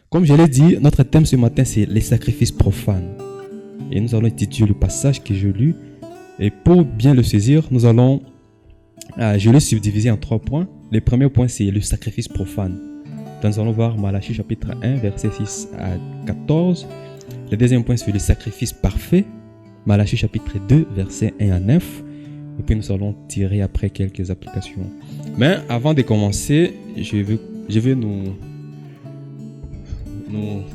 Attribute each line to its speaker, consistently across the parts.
Speaker 1: Comme je l'ai dit, notre thème ce matin, c'est les sacrifices profanes. Et nous allons étudier le passage que je lu. Et pour bien le saisir, je l'ai subdivisé en 3 points. Le premier point, c'est le sacrifice profane. Donc, nous allons voir Malachie chapitre 1, versets 6 à 14. Le deuxième point, c'est le sacrifice parfait. Malachie chapitre 2, versets 1 à 9. Et puis, nous allons tirer après quelques applications. Mais avant de commencer, je vais nous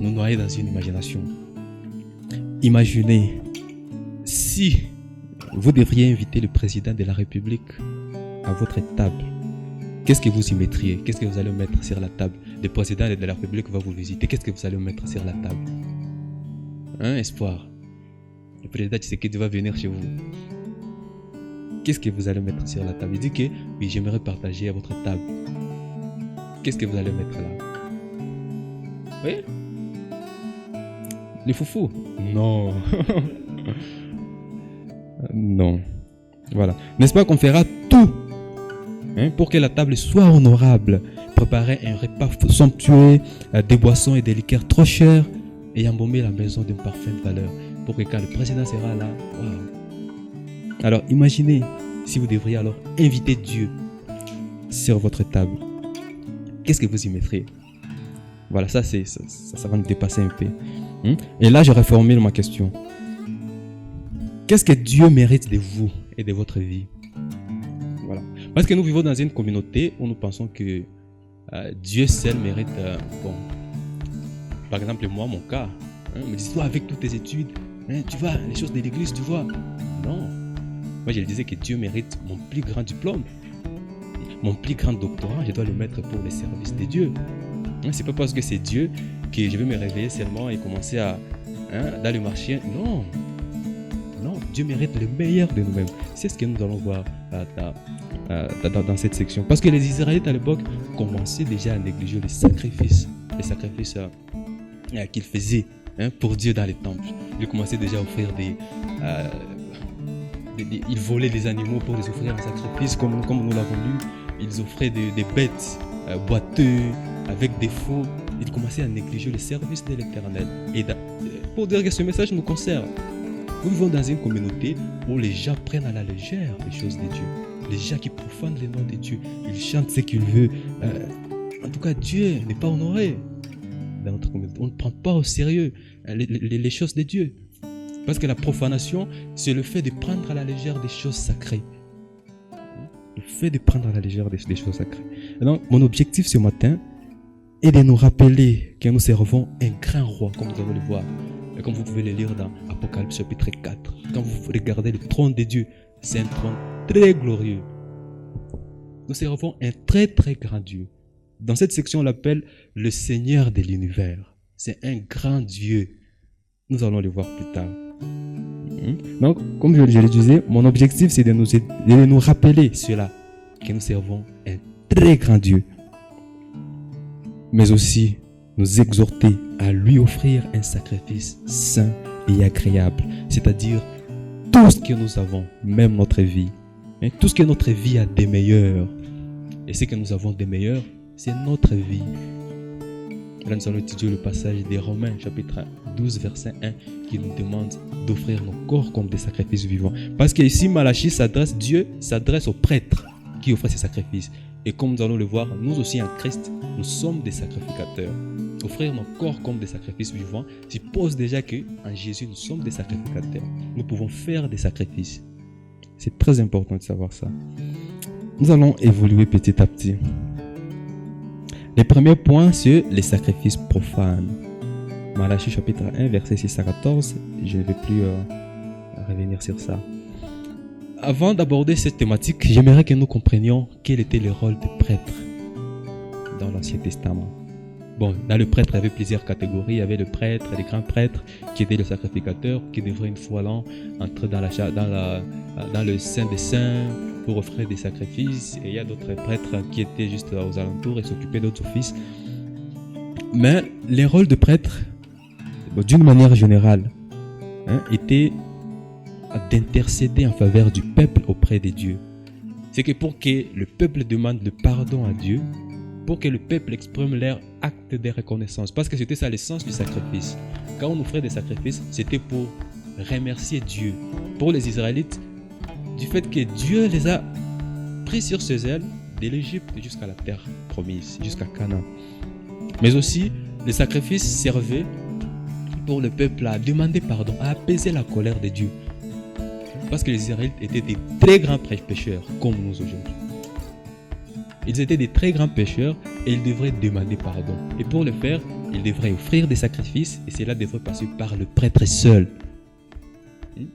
Speaker 1: noyer dans une imagination. Imaginez si vous devriez inviter le président de la République à votre table. Qu'est-ce que vous y mettriez? Qu'est-ce que vous allez mettre sur la table? Le président de la République va vous visiter. Qu'est-ce que vous allez mettre sur la table? Espoir. Le président Tshisekedi va venir chez vous. Qu'est-ce que vous allez mettre sur la table? Il dit que oui, j'aimerais partager à votre table. Qu'est-ce que vous allez mettre là? Oui? Les foufous? Non. Non. Voilà. N'est-ce pas qu'on fera tout pour que la table soit honorable? Préparer un repas somptueux, des boissons et des liqueurs trop chères et embaumer la maison d'une parfaite valeur pour que quand le président sera là, wow. Alors imaginez si vous devriez alors inviter Dieu sur votre table. Qu'est-ce que vous y mettriez? Voilà, ça va nous dépasser un peu. Et là, je reformule ma question. Qu'est-ce que Dieu mérite de vous et de votre vie? Voilà. Parce que nous vivons dans une communauté où nous pensons que Dieu seul mérite... Par exemple, moi, mon cas, on me dit, toi, avec toutes tes études, tu vois, les choses de l'église, tu vois. Non. Moi, je disais que Dieu mérite mon plus grand diplôme. Mon plus grand doctorat, je dois le mettre pour le service de Dieu. C'est pas parce que c'est Dieu que je vais me réveiller seulement et commencer à dans le marché. Non. Non, Dieu mérite le meilleur de nous-mêmes. C'est ce que nous allons voir dans cette section. Parce que les Israélites à l'époque commençaient déjà à négliger les sacrifices qu'ils faisaient pour Dieu dans les temples. Ils commençaient déjà à offrir ils volaient des animaux pour les offrir en sacrifice, comme nous l'avons lu. Ils offraient des bêtes boiteuses avec des faux. Ils commençaient à négliger le service de l'Éternel. Et pour dire que ce message nous concerne, nous vivons dans une communauté où les gens prennent à la légère les choses de Dieu. Les gens qui profanent le nom de Dieu, ils chantent ce qu'ils veulent. En tout cas, Dieu n'est pas honoré dans notre communauté. On ne prend pas au sérieux les choses de Dieu. Parce que la profanation, c'est le fait de prendre à la légère des choses sacrées. Le fait de prendre à la légère des choses sacrées. Et donc, mon objectif ce matin est de nous rappeler que nous servons un grand roi, comme nous allons le voir. Et comme vous pouvez le lire dans Apocalypse chapitre 4. Quand vous regardez le trône de Dieu, c'est un trône très glorieux. Nous servons un très très grand Dieu. Dans cette section, on l'appelle le Seigneur de l'univers. C'est un grand Dieu. Nous allons le voir plus tard. Donc, comme je le disais, mon objectif c'est de nous rappeler cela, que nous servons un très grand Dieu. Mais aussi nous exhorter à lui offrir un sacrifice saint et agréable. C'est-à-dire tout ce que nous avons, même notre vie. Tout ce que notre vie a de meilleur. Et ce que nous avons de meilleur, c'est notre vie. Là, nous allons étudier le passage des Romains, chapitre 12, verset 1, qui nous demande d'offrir nos corps comme des sacrifices vivants. Parce que ici, Malachie Dieu s'adresse aux prêtres qui offrent ces sacrifices. Et comme nous allons le voir, nous aussi en Christ, nous sommes des sacrificateurs. Offrir nos corps comme des sacrifices vivants suppose déjà qu'en Jésus, nous sommes des sacrificateurs. Nous pouvons faire des sacrifices. C'est très important de savoir ça. Nous allons évoluer petit à petit. Le premier point, c'est les sacrifices profanes. Malachie chapitre 1, verset 6 à 14. Je ne vais plus revenir sur ça. Avant d'aborder cette thématique, j'aimerais que nous comprenions quel était le rôle des prêtres dans l'Ancien Testament. Bon, dans le prêtre, il y avait plusieurs catégories. Il y avait le prêtre, les grands prêtres, qui étaient les sacrificateurs, qui devraient une fois l'an entrer dans le Saint des Saints pour offrir des sacrifices. Et il y a d'autres prêtres qui étaient juste aux alentours et s'occupaient d'autres offices. Mais les rôles de prêtres, d'une manière générale, étaient d'intercéder en faveur du peuple auprès de Dieu. C'est que pour que le peuple demande le pardon à Dieu, pour que le peuple exprime leur acte de reconnaissance. Parce que c'était ça l'essence du sacrifice. Quand on offrait des sacrifices, c'était pour remercier Dieu. Pour les Israélites, du fait que Dieu les a pris sur ses ailes de l'Égypte jusqu'à la terre promise, jusqu'à Canaan. Mais aussi, les sacrifices servaient pour le peuple à demander pardon, à apaiser la colère de Dieu. Parce que les Israélites étaient des très grands pécheurs, comme nous aujourd'hui. Ils étaient des très grands pécheurs et ils devraient demander pardon. Et pour le faire, ils devraient offrir des sacrifices et cela devrait passer par le prêtre seul.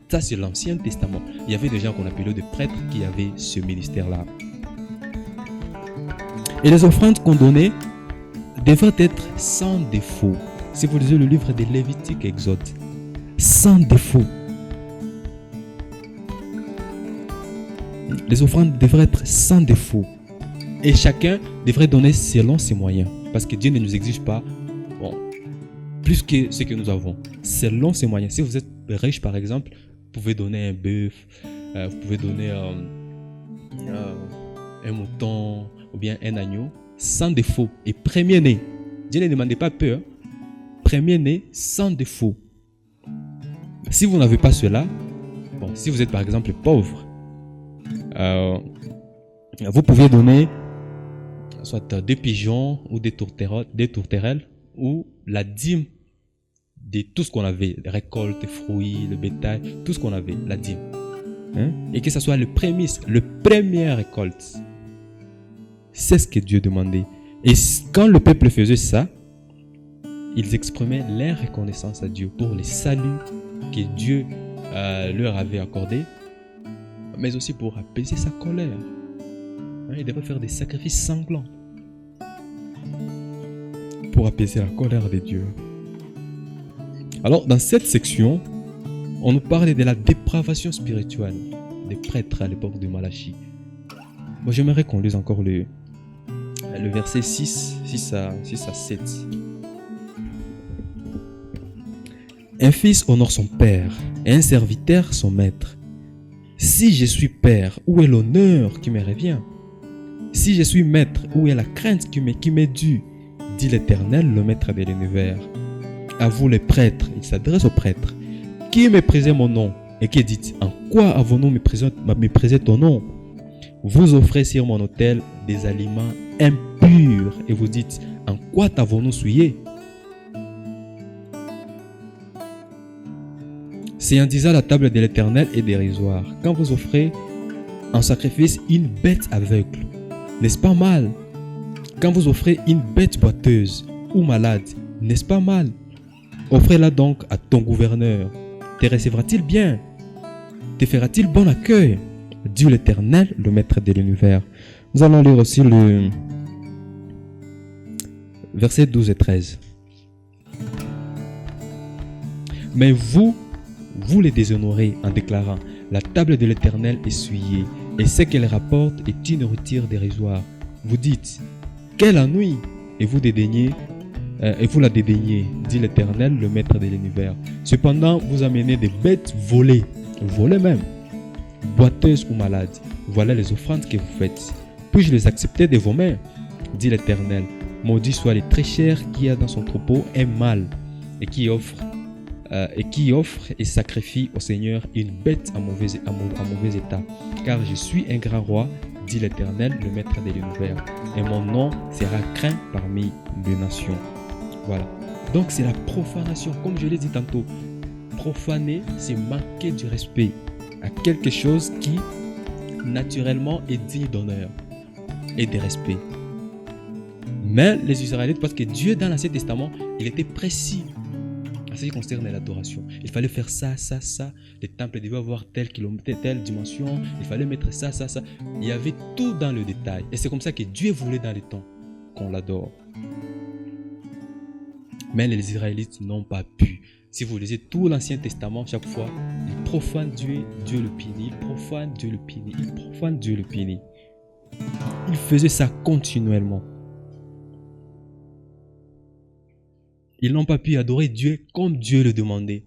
Speaker 1: Ça, c'est l'Ancien Testament. Il y avait des gens qu'on appelait des prêtres qui avaient ce ministère-là. Et les offrandes qu'on donnait devraient être sans défaut. Si vous lisez le livre de Lévitique et Exode, sans défaut. Les offrandes devraient être sans défaut. Et chacun devrait donner selon ses moyens. Parce que Dieu ne nous exige pas plus que ce que nous avons. Selon ses moyens. Si vous êtes riche, par exemple, vous pouvez donner un bœuf, vous pouvez donner un mouton ou bien un agneau sans défaut. Et premier-né. Dieu ne demandait pas peu. Hein? Premier-né sans défaut. Si vous n'avez pas cela, si vous êtes par exemple pauvre, vous pouvez donner soit des pigeons ou des tourterelles ou la dîme de tout ce qu'on avait, les récoltes, les fruits, le bétail, tout ce qu'on avait, la dîme. Et que ce soit le prémisse, le première récolte. C'est ce que Dieu demandait. Et quand le peuple faisait ça, ils exprimaient leur reconnaissance à Dieu pour les saluts que Dieu leur avait accordés, mais aussi pour apaiser sa colère. Il devait faire des sacrifices sanglants pour apaiser la colère de Dieu. Alors, dans cette section, on nous parlait de la dépravation spirituelle des prêtres à l'époque de Malachie. Moi, j'aimerais qu'on lise encore le verset 6 à 7. Un fils honore son père et un serviteur son maître. Si je suis père, où est l'honneur qui me revient? Si je suis maître, où est la crainte qui m'est due? Dit l'Éternel, le maître de l'univers. À vous les prêtres, il s'adresse aux prêtres, qui méprisez mon nom et qui dites, en quoi avons-nous méprisé ton nom? Vous offrez sur mon autel des aliments impurs et vous dites, en quoi t'avons-nous souillé? C'est en disant la table de l'Éternel est dérisoire. Quand vous offrez en sacrifice une bête aveugle, n'est-ce pas mal? Quand vous offrez une bête boiteuse ou malade, n'est-ce pas mal? Offrez-la donc à ton gouverneur. Te recevra-t-il bien? Te fera-t-il bon accueil? Dit l'Éternel, le maître de l'univers. Nous allons lire aussi le verset 12 et 13. Mais vous les déshonorez en déclarant, la table de l'Éternel est souillée, et ce qu'elle rapporte est une nourriture dérisoire. Vous dites, quel ennui! Et vous la dédaignez, dit l'Éternel, le maître de l'univers. Cependant, vous amenez des bêtes volées même, boiteuses ou malades. Voilà les offrandes que vous faites. Puis-je les accepter de vos mains? Dit l'Éternel. Maudit soit les très chers qui a dans son troupeau un mâle et qui offre et sacrifie au Seigneur une bête en mauvais état. Car je suis un grand roi, dit l'Éternel, le maître de l'univers, et mon nom sera craint parmi les nations. Voilà. Donc c'est la profanation, comme je l'ai dit tantôt. Profaner, c'est manquer du respect à quelque chose qui, naturellement, est digne d'honneur et de respect. Mais les Israélites, parce que Dieu, dans l'Ancien Testament, il était précis en ce qui concerne l'adoration. Il fallait faire ça. Les temples devaient avoir telle dimension. Il fallait mettre ça. Il y avait tout dans le détail. Et c'est comme ça que Dieu voulait dans les temps qu'on l'adore. Mais les Israélites n'ont pas pu. Si vous lisez tout l'Ancien Testament, chaque fois, ils profanent Dieu, Dieu le punit. Ils profanent Dieu le punit. Ils profanent Dieu le punit. Ils faisaient ça continuellement. Ils n'ont pas pu adorer Dieu comme Dieu le demandait.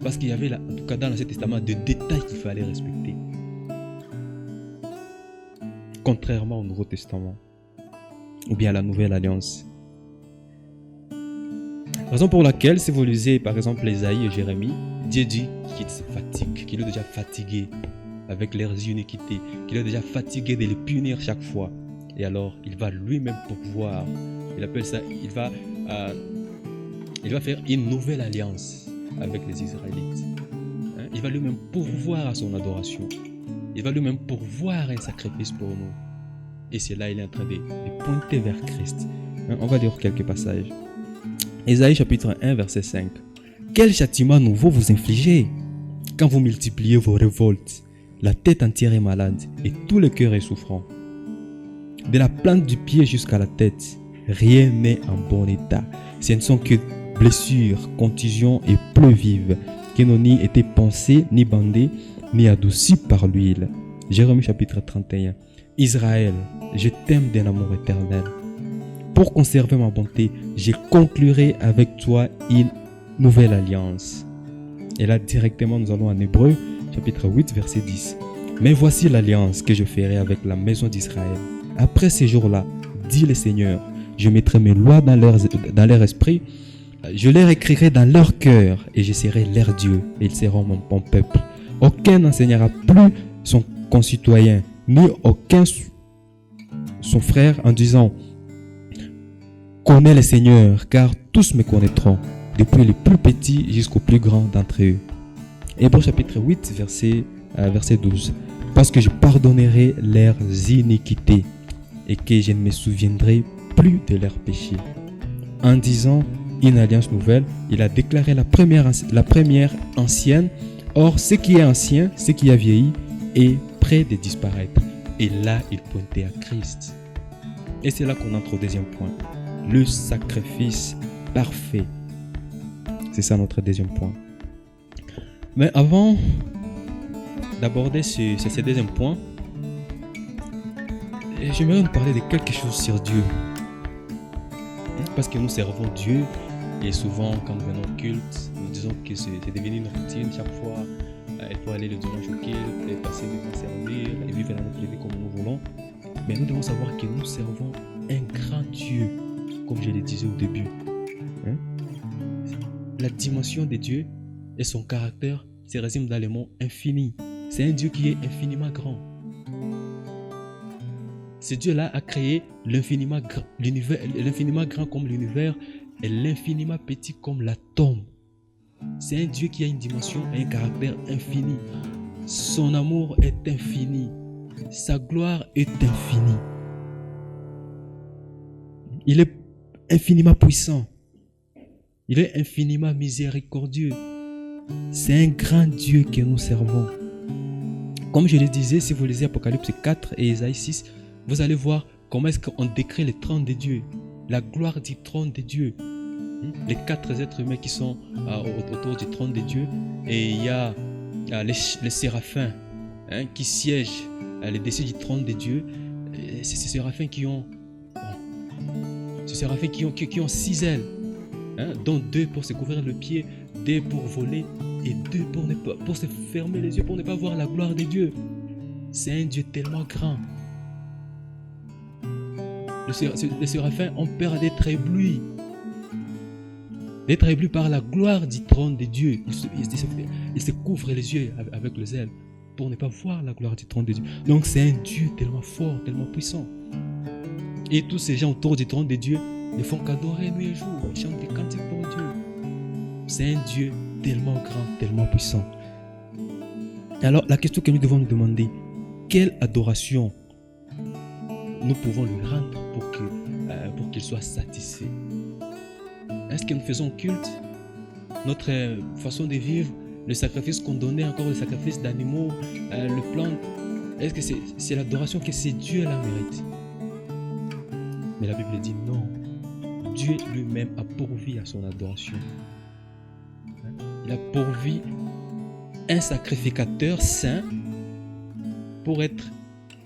Speaker 1: Parce qu'il y avait, en tout cas dans l'Ancien Testament, des détails qu'il fallait respecter. Contrairement au Nouveau Testament. ou bien la nouvelle alliance. Raison pour laquelle, si vous lisez par exemple Ésaïe et Jérémie, Dieu dit qu'il se fatigue, qu'il est déjà fatigué avec leurs iniquités, qu'il est déjà fatigué de les punir chaque fois. Et alors, il va lui-même pourvoir. Il appelle ça, il va faire une nouvelle alliance avec les Israélites. Il va lui-même pourvoir à son adoration. Il va lui-même pourvoir un sacrifice pour nous. Et c'est là il est en train de pointer vers Christ. On va lire quelques passages. Ésaïe chapitre 1 verset 5. Quel châtiment nouveau vous infligez quand vous multipliez vos révoltes? La tête entière est malade et tout le cœur est souffrant. De la plante du pied jusqu'à la tête, rien n'est en bon état. Ce ne sont que blessures, contusions et plaies vives qui n'ont ni été pansées, ni bandées, ni adoucies par l'huile. Jérémie chapitre 31. Israël, je t'aime d'un amour éternel. Pour conserver ma bonté, je conclurai avec toi une nouvelle alliance. Et là, directement, nous allons en Hébreu, chapitre 8, verset 10. Mais voici l'alliance que je ferai avec la maison d'Israël. Après ces jours-là, dit le Seigneur, je mettrai mes lois dans leur esprit, je les écrirai dans leur cœur, et je serai leur Dieu, et ils seront mon peuple. Aucun n'enseignera plus son concitoyen, ni aucun son frère en disant, connais le Seigneur, car tous me connaîtront, depuis les plus petits jusqu'aux plus grands d'entre eux. Hébreux chapitre 8, verset 12. Parce que je pardonnerai leurs iniquités et que je ne me souviendrai plus de leurs péchés. En disant une alliance nouvelle, il a déclaré la première ancienne. Or, ce qui est ancien, ce qui a vieilli, est près de disparaître. Et là, il pointait à Christ. Et c'est là qu'on entre au deuxième point. Le sacrifice parfait. C'est ça notre deuxième point. Mais avant d'aborder ce deuxième point, j'aimerais nous parler de quelque chose sur Dieu. Parce que nous servons Dieu et souvent quand nous venons au culte, nous disons que c'est devenu une routine chaque fois. Il faut aller le dimanche au culte, et passer devant servir et vivre notre vie comme nous voulons. Mais nous devons savoir que nous servons un grand Dieu, comme je le disais au début. La dimension de Dieu et son caractère se résument dans le mot infini. C'est un Dieu qui est infiniment grand. Ce Dieu-là a créé l'infiniment grand comme l'univers et l'infiniment petit comme l'atome. C'est un Dieu qui a une dimension et un caractère infini. Son amour est infini. Sa gloire est infinie. Il est infiniment puissant. Il est infiniment miséricordieux. C'est un grand Dieu que nous servons. Comme je le disais, si vous lisez Apocalypse 4 et Ésaïe 6, vous allez voir comment est-ce qu'on décrit le trône de Dieu, la gloire du trône de Dieu. Les 4 êtres humains qui sont autour du trône de Dieu. Et il y a les séraphins qui siègent au-dessus du trône de Dieu. Et c'est ces séraphins qui ont 6 ailes, dont 2 pour se couvrir le pied, 2 pour voler et 2 pour se fermer les yeux, pour ne pas voir la gloire de Dieu. C'est un Dieu tellement grand. Les séraphins ont peur d'être éblouis par la gloire du trône de Dieu. Ils se couvrent les yeux avec les ailes pour ne pas voir la gloire du trône de Dieu. Donc c'est un Dieu tellement fort, tellement puissant. Et tous ces gens autour du trône de Dieu ne font qu'adorer nuit et jour, ils chantent des cantiques pour Dieu. C'est un Dieu tellement grand, tellement puissant. Alors la question que nous devons nous demander, quelle adoration nous pouvons lui rendre pour qu'il soit satisfait? Est-ce que nous faisons culte, notre façon de vivre, le sacrifice qu'on donnait, encore le sacrifice d'animaux, le plan? Est-ce que c'est l'adoration que c'est Dieu la mérite? Mais la Bible dit non. Dieu lui-même a pourvu à son adoration. Il a pourvu un sacrificateur saint pour être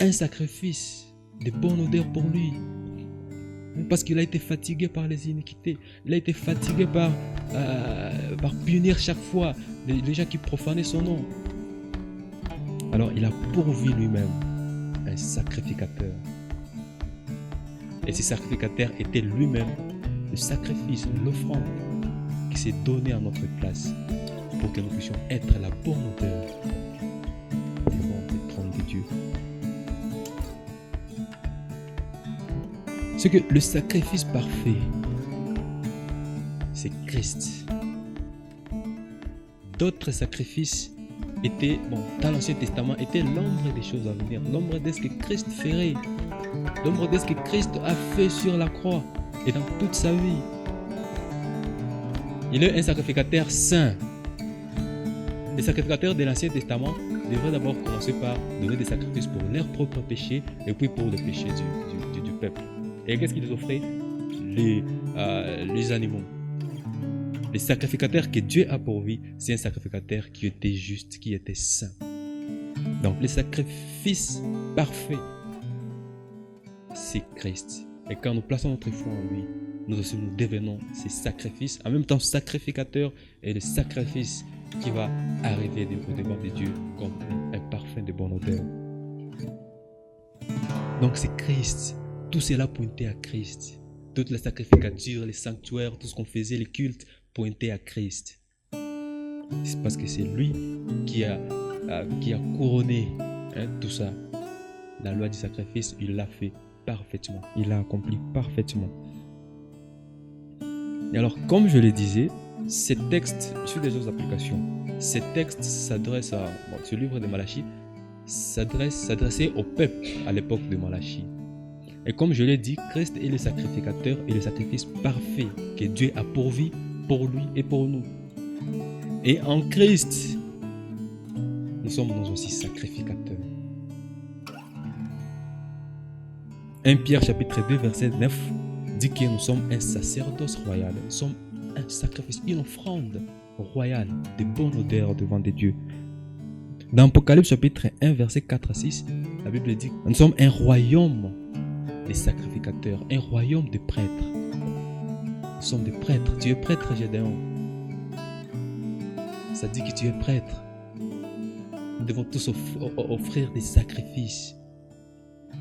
Speaker 1: un sacrifice de bonne odeur pour lui. Parce qu'il a été fatigué par les iniquités. Il a été fatigué par punir chaque fois les gens qui profanaient son nom. Alors il a pourvu lui-même un sacrificateur. Et ce sacrificateur était lui-même le sacrifice, l'offrande qui s'est donné à notre place pour que nous puissions être la bonne odeur devant le trône de Dieu. C'est que le sacrifice parfait, c'est Christ. D'autres sacrifices étaient, dans l'Ancien Testament, étaient l'ombre des choses à venir, l'ombre de ce que Christ ferait, l'ombre de ce que Christ a fait sur la croix et dans toute sa vie. Il est un sacrificateur saint. Les sacrificateurs de l'Ancien Testament devraient d'abord commencer par donner des sacrifices pour leurs propres péchés et puis pour le péché du peuple. Et qu'est-ce qu'ils offraient? Les animaux. Les sacrificateurs que Dieu a pourvus, c'est un sacrificateur qui était juste, qui était saint. Donc le sacrifice parfait, c'est Christ. Et quand nous plaçons notre foi en lui, nous aussi nous devenons ces sacrifices, en même temps sacrificateurs, et le sacrifice qui va arriver au devant de Dieu comme un parfum de bonne odeur. Donc c'est Christ. Tout cela pointait à Christ. Toute la sacrificature, les sanctuaires, tout ce qu'on faisait, les cultes, pointait à Christ. C'est parce que c'est lui qui a couronné tout ça. La loi du sacrifice, il l'a fait parfaitement. Il l'a accompli parfaitement. Et alors, comme je le disais, ces textes, je suis déjà aux applications. Ces textes s'adressent à... ce livre de Malachie s'adressait au peuple à l'époque de Malachie. Et comme je l'ai dit, Christ est le sacrificateur et le sacrifice parfait que Dieu a pourvu pour lui et pour nous. Et en Christ, nous sommes nous aussi sacrificateurs. 1 Pierre chapitre 2 verset 9 dit que nous sommes un sacerdoce royal. Nous sommes un sacrifice, une offrande royale de bonne odeur devant des dieux. Dans Apocalypse chapitre 1 verset 4 à 6, la Bible dit que nous sommes un royaume des sacrificateurs, un royaume de prêtres. Nous sommes des prêtres. Tu es prêtre, Gédéon. Ça dit que tu es prêtre. Nous devons tous offrir des sacrifices.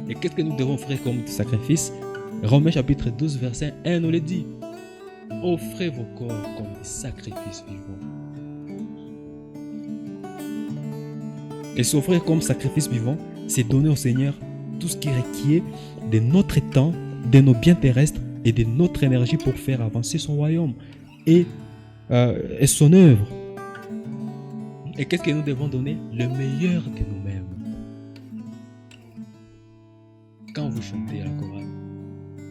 Speaker 1: Et qu'est-ce que nous devons offrir comme sacrifice? Romains chapitre 12 verset 1 nous le dit. Offrez vos corps comme des sacrifices vivants. Et s'offrir comme sacrifice vivant, c'est donner au Seigneur tout ce qui requiert de notre temps, de nos biens terrestres et de notre énergie pour faire avancer son royaume et son œuvre. Et qu'est-ce que nous devons donner? Le meilleur de nous-mêmes. Quand vous chantez à la chorale,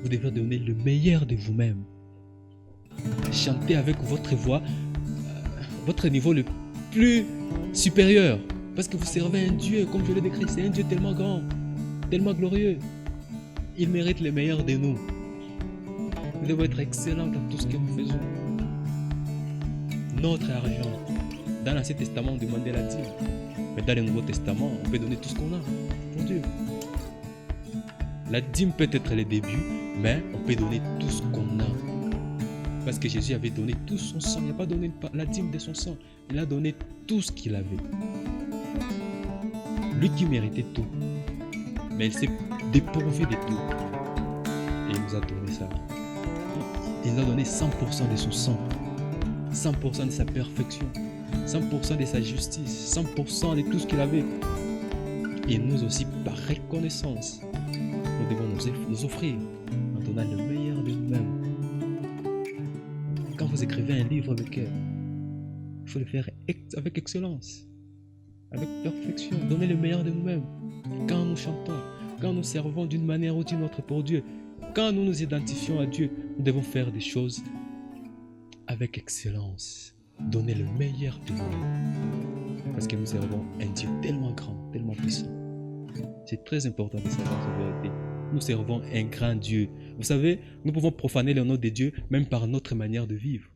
Speaker 1: vous devez donner le meilleur de vous-même. Chantez avec votre voix, votre niveau le plus supérieur. Parce que vous servez un Dieu, comme je l'ai décrit, c'est un Dieu tellement grand, tellement glorieux. Il mérite le meilleur de nous. Nous devons être excellents dans tout ce que nous faisons. Notre argent, dans l'Ancien Testament, on demandait la dîme. Mais dans le Nouveau Testament, on peut donner tout ce qu'on a pour Dieu. La dîme peut être le début, mais on peut donner tout ce qu'on a. Parce que Jésus avait donné tout son sang. Il n'a pas donné la dîme de son sang. Il a donné tout ce qu'il avait. Lui qui méritait tout. Mais il s'est dépourvu de tout. Et il nous a donné ça. Il nous a donné 100% de son sang. 100% de sa perfection. 100% de sa justice. 100% de tout ce qu'il avait. Et nous aussi, par reconnaissance, nous devons nous offrir en donnant le meilleur de nous-mêmes. Quand vous écrivez un livre de cœur, il faut le faire avec excellence, avec perfection, donner le meilleur de nous-mêmes. Quand nous chantons, quand nous servons d'une manière ou d'une autre pour Dieu, quand nous nous identifions à Dieu, nous devons faire des choses avec excellence, donner le meilleur de nous-mêmes. Parce que nous servons un Dieu tellement grand, tellement puissant. C'est très important de savoir cette vérité. Nous servons un grand Dieu. Vous savez, nous pouvons profaner le nom de Dieu même par notre manière de vivre.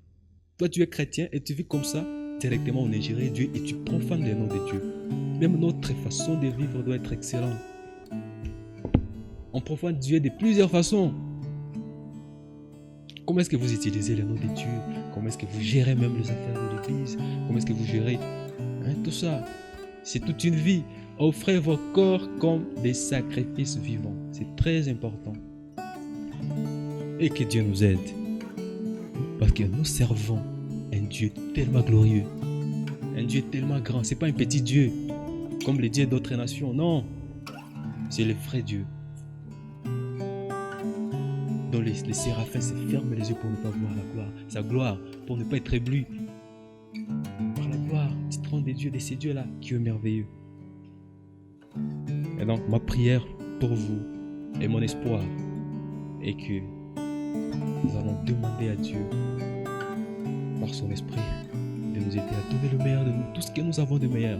Speaker 1: Toi, tu es chrétien et tu vis comme ça, directement on ingérait Dieu et tu profanes le nom de Dieu. Même notre façon de vivre doit être excellente. On profane Dieu de plusieurs façons. Comment est-ce que vous utilisez le nom de Dieu? Comment est-ce que vous gérez même les affaires de l'église? Comment est-ce que vous gérez tout ça? C'est toute une vie. Offrez vos corps comme des sacrifices vivants. C'est très important. et que Dieu nous aide. Parce que nous servons un Dieu tellement glorieux, un Dieu tellement grand. C'est pas un petit Dieu comme les dieux d'autres nations, non. C'est le vrai Dieu. Dont les séraphins se ferment les yeux pour ne pas voir la gloire, sa gloire, pour ne pas être ébloui par la gloire du trône des dieux, de ces dieux-là qui est merveilleux. Et donc ma prière pour vous et mon espoir est que nous allons demander à Dieu par son esprit de nous aider à donner le meilleur de nous, tout ce que nous avons de meilleur,